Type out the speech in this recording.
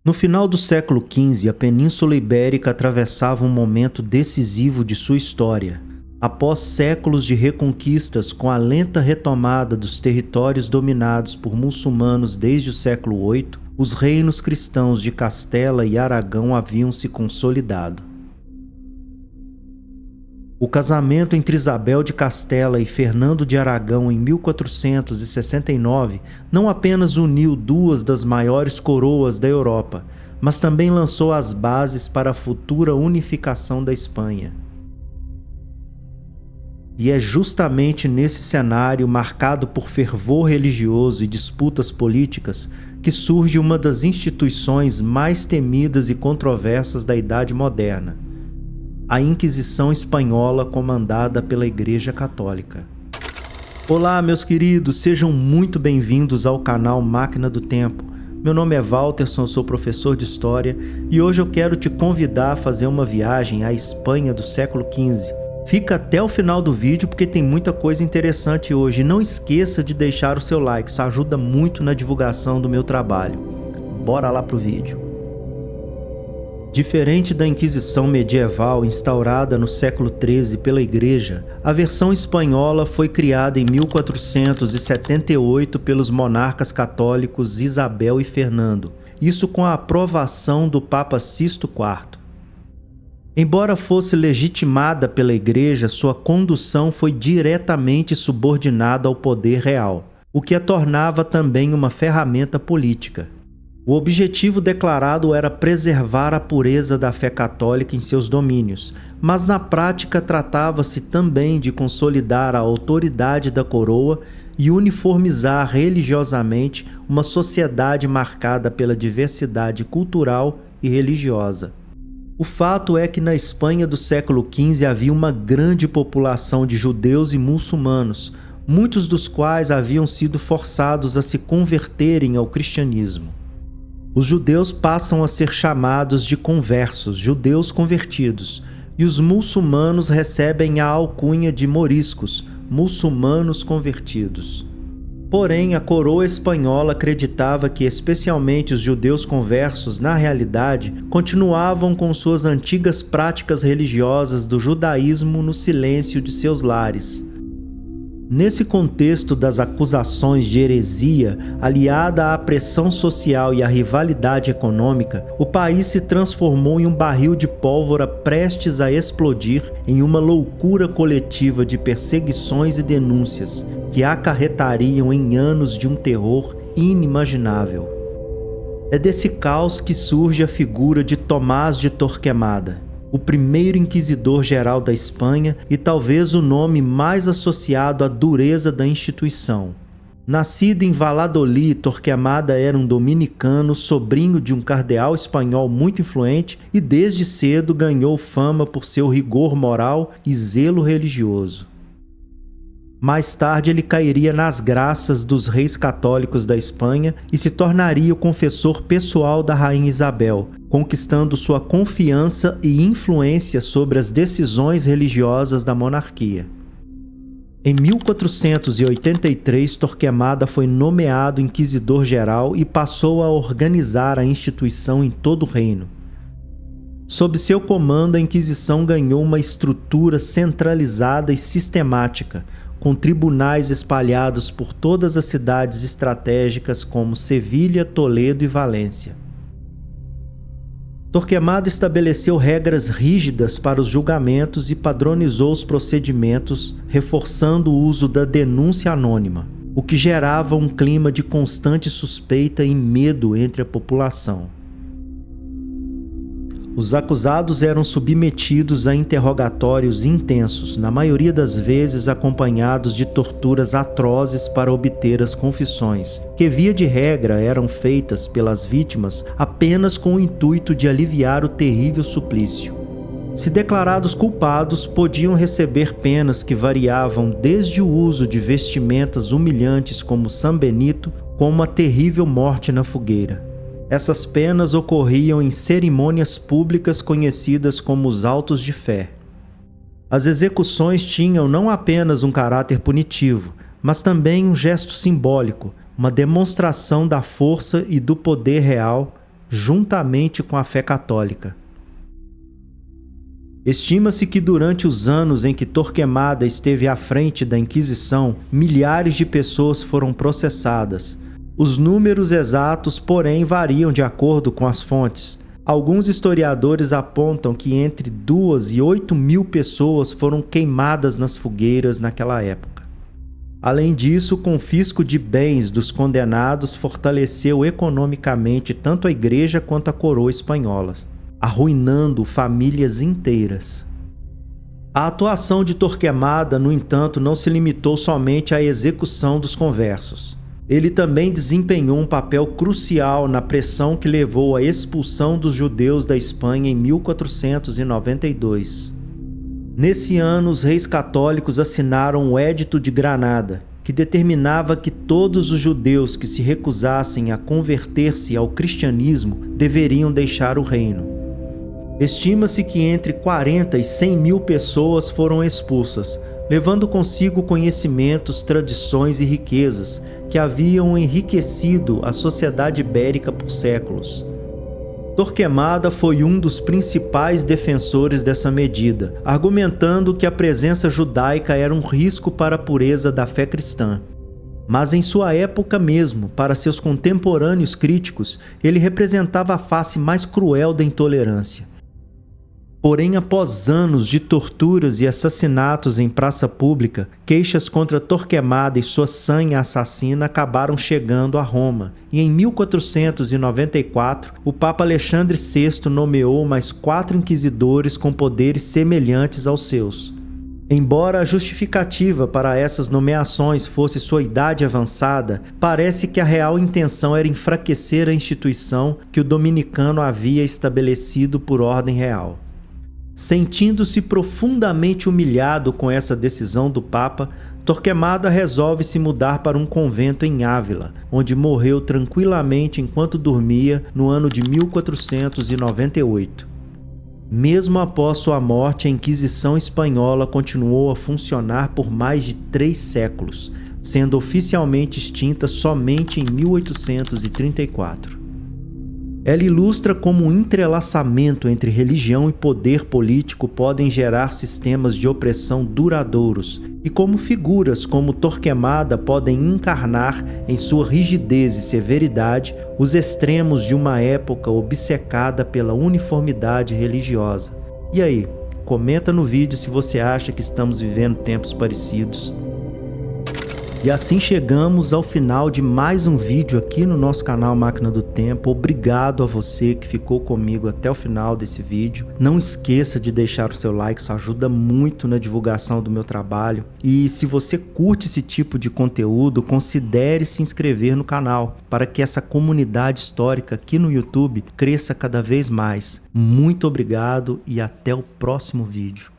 No final do século XV, a Península Ibérica atravessava um momento decisivo de sua história. Após séculos de reconquistas, com a lenta retomada dos territórios dominados por muçulmanos desde o século VIII, os reinos cristãos de Castela e Aragão haviam se consolidado. O casamento entre Isabel de Castela e Fernando de Aragão em 1469 não apenas uniu duas das maiores coroas da Europa, mas também lançou as bases para a futura unificação da Espanha. E é justamente nesse cenário marcado por fervor religioso e disputas políticas que surge uma das instituições mais temidas e controversas da Idade Moderna: a Inquisição Espanhola, comandada pela Igreja Católica. Olá, meus queridos, sejam muito bem-vindos ao canal Máquina do Tempo. Meu nome é Walterson, sou professor de História e hoje eu quero te convidar a fazer uma viagem à Espanha do século XV. Fica até o final do vídeo porque tem muita coisa interessante hoje. E não esqueça de deixar o seu like, isso ajuda muito na divulgação do meu trabalho. Bora lá pro vídeo. Diferente da Inquisição medieval instaurada no século XIII pela Igreja, a versão espanhola foi criada em 1478 pelos monarcas católicos Isabel e Fernando, isso com a aprovação do Papa Sisto IV. Embora fosse legitimada pela Igreja, sua condução foi diretamente subordinada ao poder real, o que a tornava também uma ferramenta política. O objetivo declarado era preservar a pureza da fé católica em seus domínios, mas na prática tratava-se também de consolidar a autoridade da coroa e uniformizar religiosamente uma sociedade marcada pela diversidade cultural e religiosa. O fato é que na Espanha do século XV havia uma grande população de judeus e muçulmanos, muitos dos quais haviam sido forçados a se converterem ao cristianismo. Os judeus passam a ser chamados de conversos, judeus convertidos, e os muçulmanos recebem a alcunha de moriscos, muçulmanos convertidos. Porém, a coroa espanhola acreditava que especialmente os judeus conversos, na realidade, continuavam com suas antigas práticas religiosas do judaísmo no silêncio de seus lares. Nesse contexto das acusações de heresia, aliada à pressão social e à rivalidade econômica, o país se transformou em um barril de pólvora prestes a explodir em uma loucura coletiva de perseguições e denúncias que acarretariam em anos de um terror inimaginável. É desse caos que surge a figura de Tomás de Torquemada, o primeiro inquisidor-geral da Espanha e talvez o nome mais associado à dureza da instituição. Nascido em Valladolid, Torquemada era um dominicano, sobrinho de um cardeal espanhol muito influente e desde cedo ganhou fama por seu rigor moral e zelo religioso. Mais tarde ele cairia nas graças dos reis católicos da Espanha e se tornaria o confessor pessoal da rainha Isabel, conquistando sua confiança e influência sobre as decisões religiosas da monarquia. Em 1483, Torquemada foi nomeado inquisidor-geral e passou a organizar a instituição em todo o reino. Sob seu comando, a Inquisição ganhou uma estrutura centralizada e sistemática, com tribunais espalhados por todas as cidades estratégicas como Sevilha, Toledo e Valência. Torquemada estabeleceu regras rígidas para os julgamentos e padronizou os procedimentos, reforçando o uso da denúncia anônima, o que gerava um clima de constante suspeita e medo entre a população. Os acusados eram submetidos a interrogatórios intensos, na maioria das vezes acompanhados de torturas atrozes para obter as confissões, que via de regra eram feitas pelas vítimas apenas com o intuito de aliviar o terrível suplício. Se declarados culpados, podiam receber penas que variavam desde o uso de vestimentas humilhantes como San Benito, como a terrível morte na fogueira. Essas penas ocorriam em cerimônias públicas conhecidas como os autos de fé. As execuções tinham não apenas um caráter punitivo, mas também um gesto simbólico, uma demonstração da força e do poder real, juntamente com a fé católica. Estima-se que durante os anos em que Torquemada esteve à frente da Inquisição, milhares de pessoas foram processadas. Os números exatos, porém, variam de acordo com as fontes. Alguns historiadores apontam que entre 2 e 8 mil pessoas foram queimadas nas fogueiras naquela época. Além disso, o confisco de bens dos condenados fortaleceu economicamente tanto a Igreja quanto a coroa espanhola, arruinando famílias inteiras. A atuação de Torquemada, no entanto, não se limitou somente à execução dos conversos. Ele também desempenhou um papel crucial na pressão que levou à expulsão dos judeus da Espanha em 1492. Nesse ano, os reis católicos assinaram o Edito de Granada, que determinava que todos os judeus que se recusassem a converter-se ao cristianismo deveriam deixar o reino. Estima-se que entre 40 e 100 mil pessoas foram expulsas, levando consigo conhecimentos, tradições e riquezas que haviam enriquecido a sociedade ibérica por séculos. Torquemada foi um dos principais defensores dessa medida, argumentando que a presença judaica era um risco para a pureza da fé cristã. Mas em sua época mesmo, para seus contemporâneos críticos, ele representava a face mais cruel da intolerância. Porém, após anos de torturas e assassinatos em praça pública, queixas contra Torquemada e sua sanha assassina acabaram chegando a Roma, e em 1494, o Papa Alexandre VI nomeou mais 4 inquisidores com poderes semelhantes aos seus. Embora a justificativa para essas nomeações fosse sua idade avançada, parece que a real intenção era enfraquecer a instituição que o dominicano havia estabelecido por ordem real. Sentindo-se profundamente humilhado com essa decisão do Papa, Torquemada resolve se mudar para um convento em Ávila, onde morreu tranquilamente enquanto dormia no ano de 1498. Mesmo após sua morte, a Inquisição espanhola continuou a funcionar por mais de 3 séculos, sendo oficialmente extinta somente em 1834. Ela ilustra como um entrelaçamento entre religião e poder político podem gerar sistemas de opressão duradouros e como figuras como Torquemada podem encarnar em sua rigidez e severidade os extremos de uma época obcecada pela uniformidade religiosa. E aí, comenta no vídeo se você acha que estamos vivendo tempos parecidos. E assim chegamos ao final de mais um vídeo aqui no nosso canal Máquina do Tempo. Obrigado a você que ficou comigo até o final desse vídeo. Não esqueça de deixar o seu like, isso ajuda muito na divulgação do meu trabalho. E se você curte esse tipo de conteúdo, considere se inscrever no canal para que essa comunidade histórica aqui no YouTube cresça cada vez mais. Muito obrigado e até o próximo vídeo.